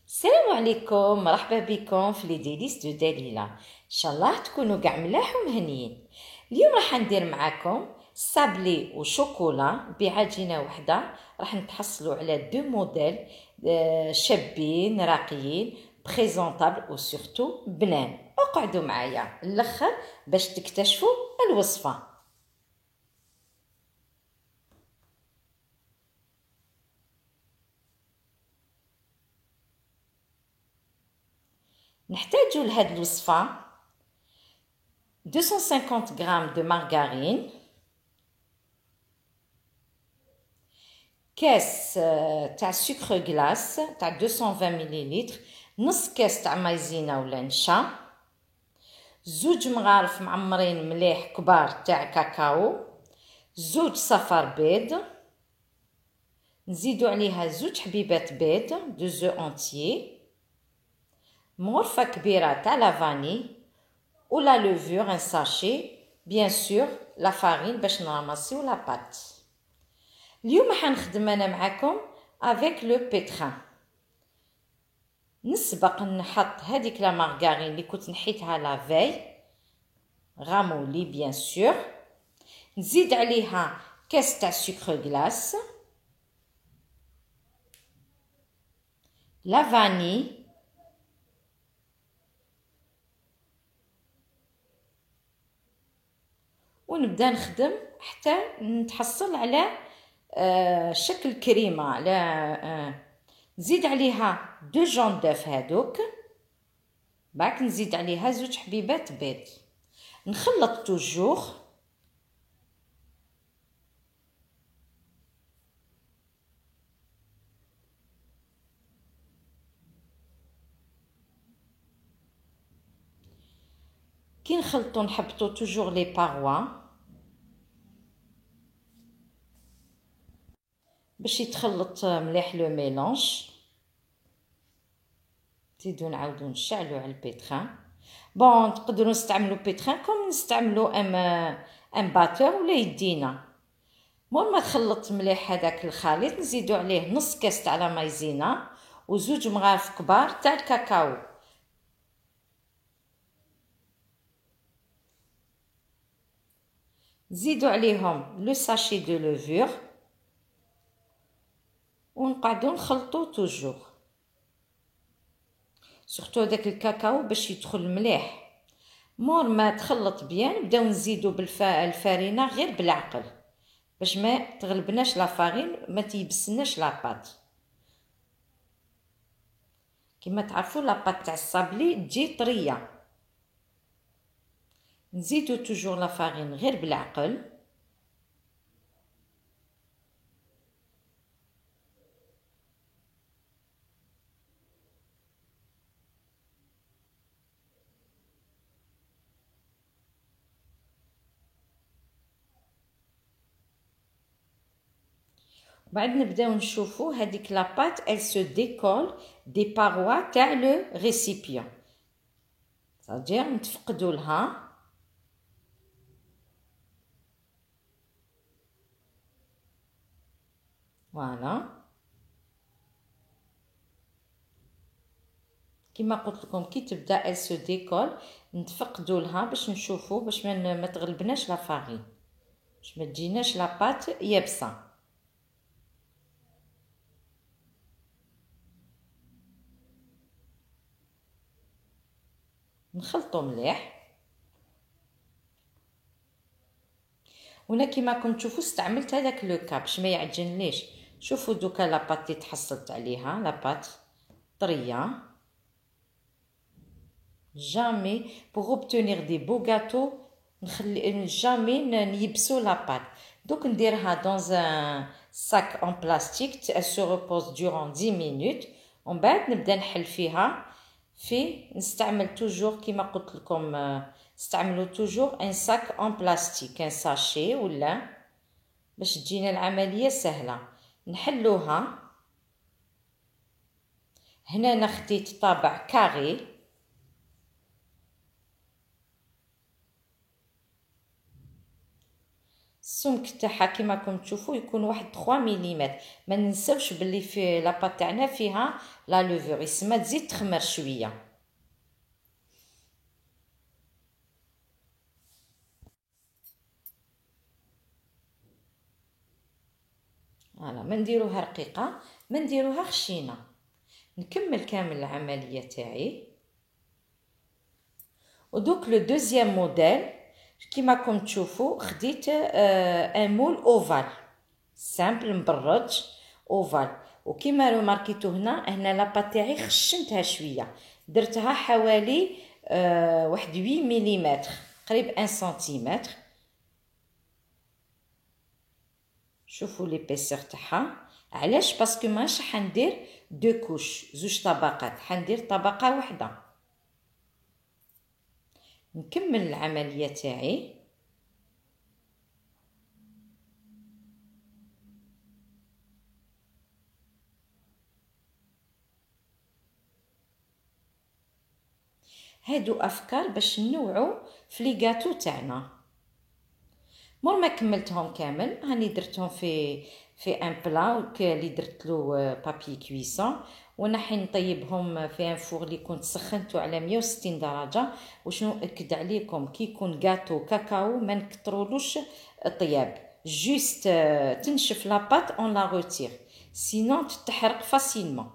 السلام عليكم، مرحبا بكم في لي ديليس دو دليلة. ان شاء الله تكونوا كاع ملاح ومهنيين. اليوم راح ندير معاكم صابلي وشوكولا بعجينه وحده. راح نتحصلوا على دو موديل شابين راقيين بريزونطابل وسورتو بنان. اقعدوا معايا الاخر باش تكتشفوا الوصفه. نحتاجوا لهاد الوصفه 250 غرام دو مارغارين، كاس تاع سكر غلاس تاع 220 مليلتر، نص كاس تاع مايزينا ولا نشا، زوج مغارف معمرين مليح كبار تاع كاكاو، زوج صفر بيض، نزيدو عليها زوج حبيبات بيض دو زو اونتيي، مغرفه كبيره تاع لا فاني ولا لوفور ان ساشي، بيان سور لا فارين باش نراماسيو لا بات. اليوم حنخدم انا معاكم افيك لو بيتران. نسبق نحط هذيك لا مارغارين اللي كنت نحيتها لا في غامولي بيان سور، نزيد عليها كاس تاع سكر غلاس، لا فاني، ونبدا نخدم حتى نتحصل على شكل كريمه. على نزيد عليها دو جون دوف هادوك، باك نزيد عليها زوج حبيبات بيض، نخلط توجور. كي نخلطو نحبطو توجور لي باروا باش يتخلط مليح لو ميلونج. نزيدو نعاودو نشعلو على البيتران. بون تقدروا نستعملوا بيتران كوم نستعملوا ام باتور ولا يدينا. مور ما تخلط مليح هذاك الخليط نزيدو عليه نص كاس تاع لا مايزينا وزوج مغارف كبار تاع الكاكاو. نزيدو عليهم لو ساشي دو لوفور ونقعدو نخلطو توجور، سورتو داك الكاكاو باش يدخل مليح. مور ما تخلط بيان نبداو نزيدو الفارينه غير بالعقل باش ما تغلبناش لا فارين، ما تيبسناش لاباط. كما تعرفوا لاباط تاع الصابلي تجي طريه. نزيدو توجور لا فارين غير بالعقل. بعد نبداو نشوفوا هذيك لاباط elle se décolle des parois تاع لو récipient، c'est-à-dire نتفقدوا لها. فوالا كما قلت لكم كي تبدا elle se décolle نتفقدوا لها باش نشوفوا باش ما تغلبناش لا فارين، باش ما تجيناش لاباط يابسه. نخلطو مليح. وهنا كيما راكم تشوفوا استعملت هذاك لو كاب باش ما يعجنليش. شوفوا دوكا لاباط اللي تحصلت عليها لاباط طريه. جامي pour obtenir des beaux gâteaux نخلي جامي نيبسو لاباط. دوك نديرها dans un sac en plastique elle se repose durant 10 minutes ومن بعد نبدا نحل فيها. نستعمل توجور كيما قلت لكم استعملوا توجور ان ساك اون بلاستيك ان ساشي ولا باش تجينا العمليه سهله. نحلوها. هنا انا خديت طابع كاري السمك تاعها كيما راكم تشوفوا يكون واحد 3 ملم. ما ننساوش بلي في لاباط تاعنا فيها لا لوفور، يسمى تزيد تخمر شويه. فوالا ما نديروها رقيقه، ما نديروها خشينه. نكمل كامل العمليه تاعي. ودوك لو دوزيام موديل كيما راكم تشوفوا خديت ان مول اوفال سامبل مبرج اوفال. وكيما رماركيتو هنا لاباط تاعي خشنتها شويه، درتها حوالي واحد 8 ملم، قريب 1 سنتيمتر. شوفوا ليبيسور تاعها. علاش؟ باسكو ماش حندير دو كوش، زوج طبقات، حندير طبقه واحده. نكمل العمليه تاعي. هادو افكار باش نوعو في لي غاتو تاعنا. مور ما كملتهم كامل هاني درتهم في ان بلا اللي درتلو بابي كويسون، ونحي نطيبهم في ان فور اللي كنت سخنته على 160 درجه. وشنو اكد عليكم كي يكون غاتو كاكاو ما نكترولوش طياب، جوست تنشف لاباط اون لا روتير، سينون تتحرق فاسيلمون.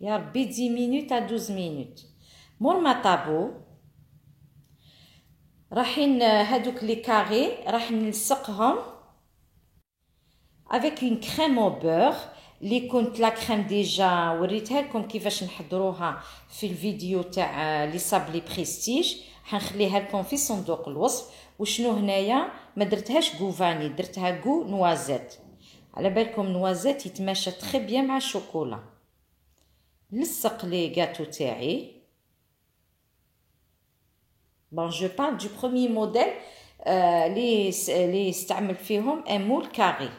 يا ربي 10 مينوت ا 12 مينوت. مور ما طابو راحين هادوك لي كاري راح نلصقهم افيك اون كريم او بور اللي كنت لا كريم ديجا وريتها لكم كيفاش نحضروها في الفيديو تاع لي صابلي بريستيج، حنخليها لكم في صندوق الوصف. وشنو هنايا ما درتهاش غو فاني، درتها غو نوازيت. على بالكم نوازيت يتماشى تري بيان مع الشوكولا. نلصق لي غاتو تاعي. Bon, je parle du premier modèle اللي استعمل فيهم un moule carré.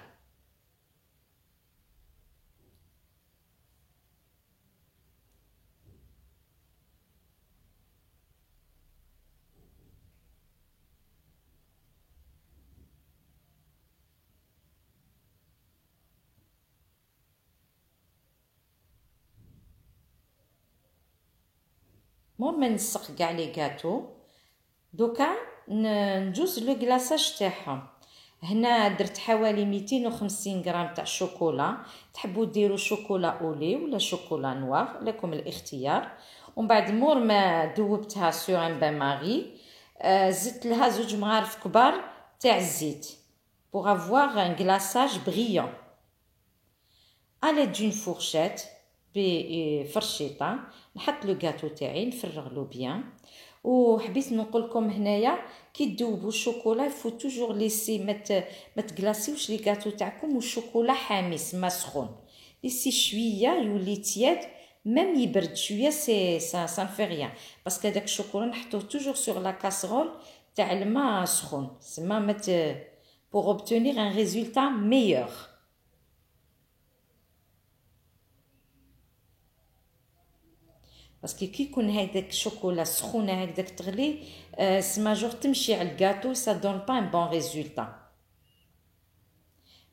مور ما نلصق كاع لي غاتو دوكا نجوز لو كلاصاج تاعهم. هنا درت حوالي 250 غرام تاع شوكولا، تحبوا ديروا شوكولا اولي ولا شوكولا نوار، لكم الاختيار. ومن بعد مور ما ذوبتها سور ان بان ماري زدت لها 2 مغارف كبار تاع الزيت pour avoir un glaçage brillant. à l'aide d'une fourchette بفرشيطه نحط لو غاتو تاعي نفرغلو بيان. وحبيت نقول لكم هنايا كي تذوبوا الشوكولا فو توجور ليسي ما تغلاسيوش لي غاتو تاعكم والشوكولا حامي سما سخون، ليسي شويه يولي تياد ميم يبرد شويه سي سا نفي ريان، باسكو هذاك الشوكولا نحطوه توجور سور لا كاسرول تاع الماء سخون سما مت pour obtenir un résultat meilleur. باسكو كي يكون هذاك الشوكولا سخونه هكذاك تغلي سما جور تمشي على الكاطو سا دون با ان بون ريزولتا.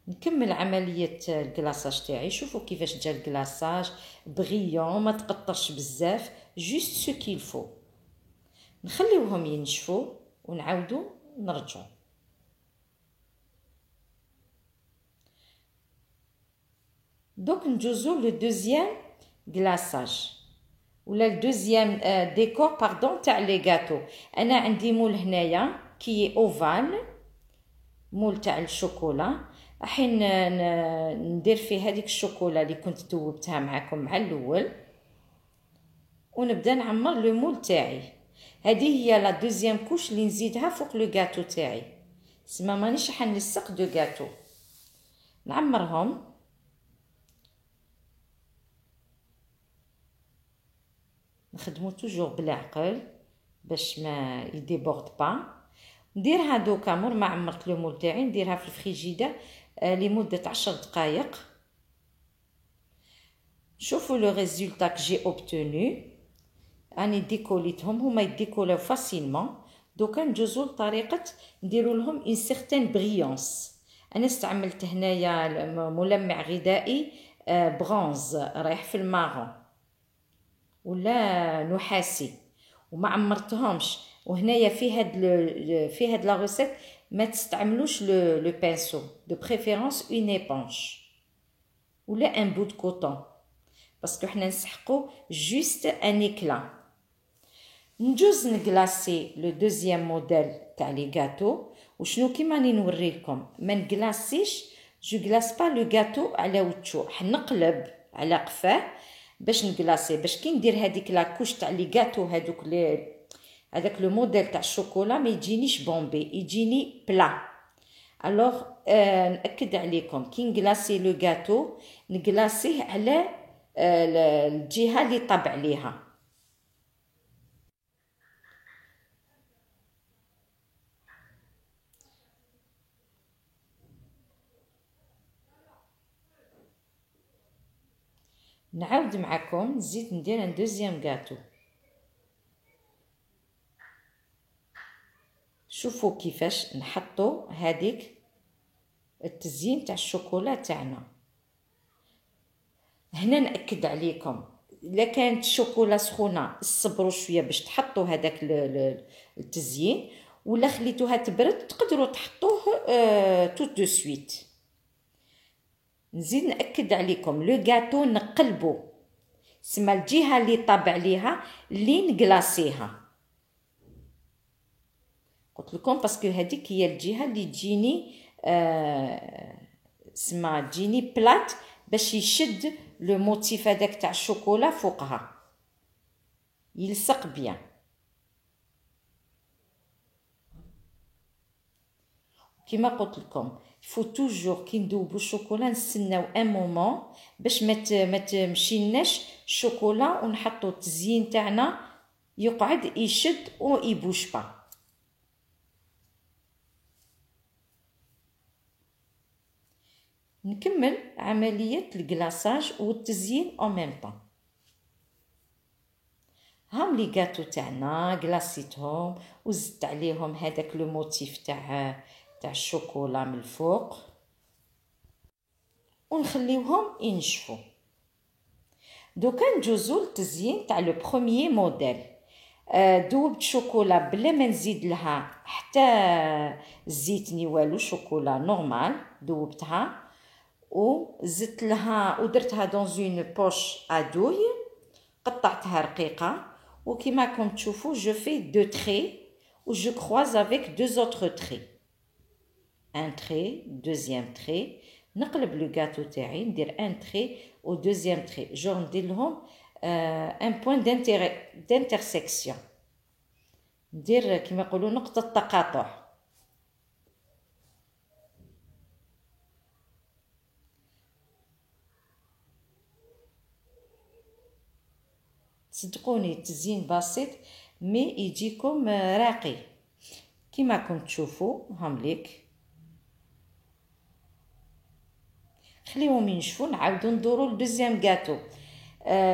نكمل عمليه الكلاصاج تاعي. شوفوا كيفاش جا الكلاصاج بغيون، ما تقطرش بزاف، جوست سو كيل فو. نخليوهم ينشفوا ونعاودو نرجعو. دوك نجوزو لو دوزيام كلاصاج ولا الدوزيام ديكور باردون تاع لي غاتو. انا عندي مول هنايا كي اوفال، مول تاع الشوكولا. حين ندير فيه هذيك الشوكولا اللي كنت ذوبتها معكم مع الاول، ونبدا نعمر لو مول تاعي. هذه هي لا دوزيام كوش اللي نزيدها فوق لو غاتو تاعي، سما مانيش حنلصق دو غاتو. نعمرهم نخدمو توجور بالعقل باش ما يديبورد با. نديرها دوكا مور ما عمرت لو مول تاعي نديرها في الفريجيدير لمده 10 دقائق. شوفوا لو ريزولتا كو جي اوبتونو. راني ديكوليتهم، هما يديكولاو فاسيلمون دوكا ندوزو لطريقه نديرو لهم ان سيغتان بريونس. انا استعملت هنايا ملمع غذائي برونز رايح في المارون ولا نحاسي وما عمرتهمش. وهنايا في هاد لا روسيت ما تستعملوش لو بانسو، دو بريفيرونس اون ايبونج ولا ان بو دو كوطون باسكو حنا نسحقو جوست ان ايكلا. نجوز نكلاسي لو دوزيام موديل تاع لي غاتو. وشنو كيما راني نوريلكم ما نكلاسيش، جو كلاس با لو غاتو على وجهو، حنقلب على قفاه باش نكلاسي، باش كي ندير هذيك لاكوش تاع لي غاتو هذوك لي هذاك لو موديل تاع الشوكولا ما يجينيش بومبي، يجيني بلا. الوغ ناكد عليكم كي نكلاسي لو غاتو نكلاسيه على الجهه اللي طاب عليها. نعاود معكم نزيد ندير ان دوزيام غاتو. شوفوا كيفاش نحطو هذيك التزيين تاع الشوكولا تاعنا. هنا ناكد عليكم الا كانت الشوكولا سخونه صبروا شويه باش تحطوا هذاك التزيين، ولا خليتوها تبرد تقدروا تحطوه تو دو سويت. نزيد ناكد عليكم لو غاتو نقلبو سما الجهه اللي طاب عليها اللي نكلاسيها. قلت لكم باسكو هذيك هي الجهه اللي تجيني سما تجيني بلات باش يشد لو موتيف هذاك تاع الشوكولا فوقها يلصق بيان. كيما قلت لكم فو توجور كي ندوبو الشوكولا نستناو ان مومون باش ما تمشيناش الشوكولا ونحطو التزيين تاعنا يقعد يشد و يبوش با. نكمل عملية الكلاصاج والتزيين او ميم طون. هام لي غاتو تاعنا كلاصيتهم وزدت عليهم هذاك لو موتيف تاع الشوكولا من الفوق ونخليوهم ينشفوا. دوكا نجوزو للتزيين تاع لو بروميي موديل. دوبت شوكولا بلا ما نزيد لها حتى الزيت ني والو، شوكولا نورمال دوبتها وزدت لها ودرتها دون اون بوش ادوي، قطعتها رقيقه. وكما راكم تشوفوا جو في دو تري و جو كروز افيك دو اوتر تري، ان تري دوزيام تري. نقلب لو غاتو تاعي ندير ان تري و دوزيام تري، جو ندير لهم ان بوين دانترسيكسيون، ندير كيما يقولوا نقطه تقاطع. صدقوني التزيين بسيط مي يجيكم راقي كيما راكم تشوفوا. هامليك خليهم ينشفوا نعاودو ندورو لدوزيام غاتو.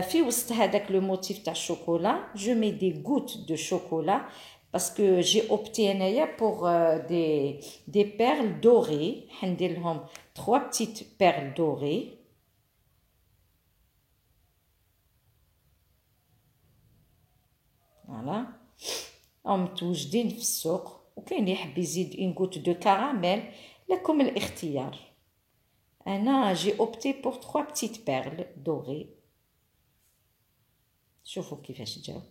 في وسط هذاك لو موتيف تاع الشوكولا جو مي دي غوت دو شوكولا باسكو جي اوبتي انايا بور دي بيرل دوري. حندير لهم 3 بتيت بيرل دوري. فوالا هم متوجدين في السوق، وكاين اللي يحب يزيد اون غوت دو كراميل، لكم الاختيار. انا جي اوبتي بور 3 بتيت بيرل دوري. شوفوا كيفاش جاو.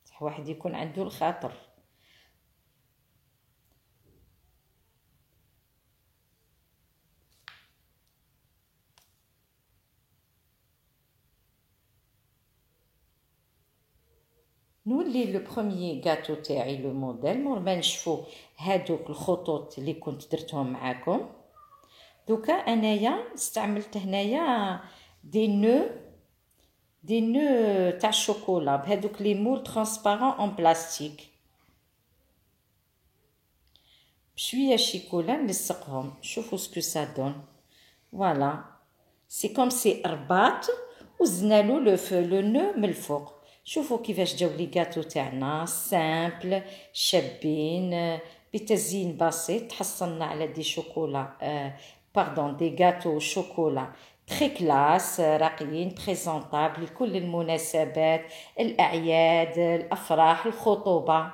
صح واحد يكون عنده الخاطر. نولي لو بروميي غاتو تاعي لو موديل مور ما نشوفوا هادوك الخطوط اللي كنت درتهم معاكم. دوكا انايا استعملت هنايا دي نو تاع الشوكولا بهذوك لي مول ترانسبارون اون بلاستيك. بشويه شيكولا نلصقهم. شوفوا سكو سا دون. فوالا سي كوم سي رباط وزدنا له لو نو من الفوق. شوفوا كيفاش جاو لي غاتو تاعنا سامبل شابين بتزيين بسيط. حصلنا على دي شوكولا باردون دي غاتو شوكولا تري كلاس راقيين بريزونطابل لكل المناسبات، الأعياد، الأفراح، الخطوبة.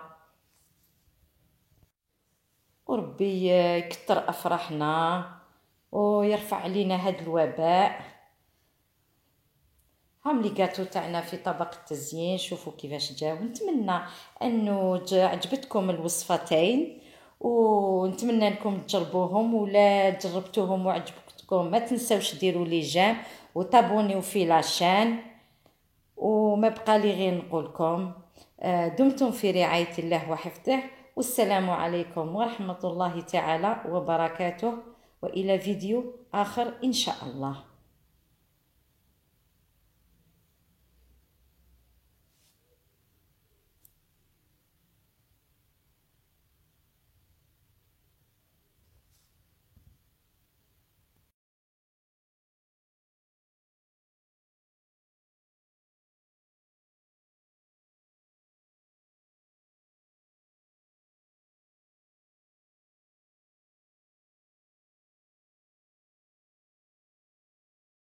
وربي يكتر أفراحنا ويرفع علينا هاد الوباء. هم لي غاتو تاعنا في طبق التزيين. شوفوا كيفاش جاو. نتمنى انه عجبتكم الوصفتين ونتمنى انكم تجربوهم، ولا جربتوهم وعجبتكم ما تنسوش ديروا لي جيم وتابونيو في لاشين. وما بقى لي غير نقولكم دمتم في رعاية الله وحفظه، والسلام عليكم ورحمة الله تعالى وبركاته، وإلى فيديو آخر إن شاء الله.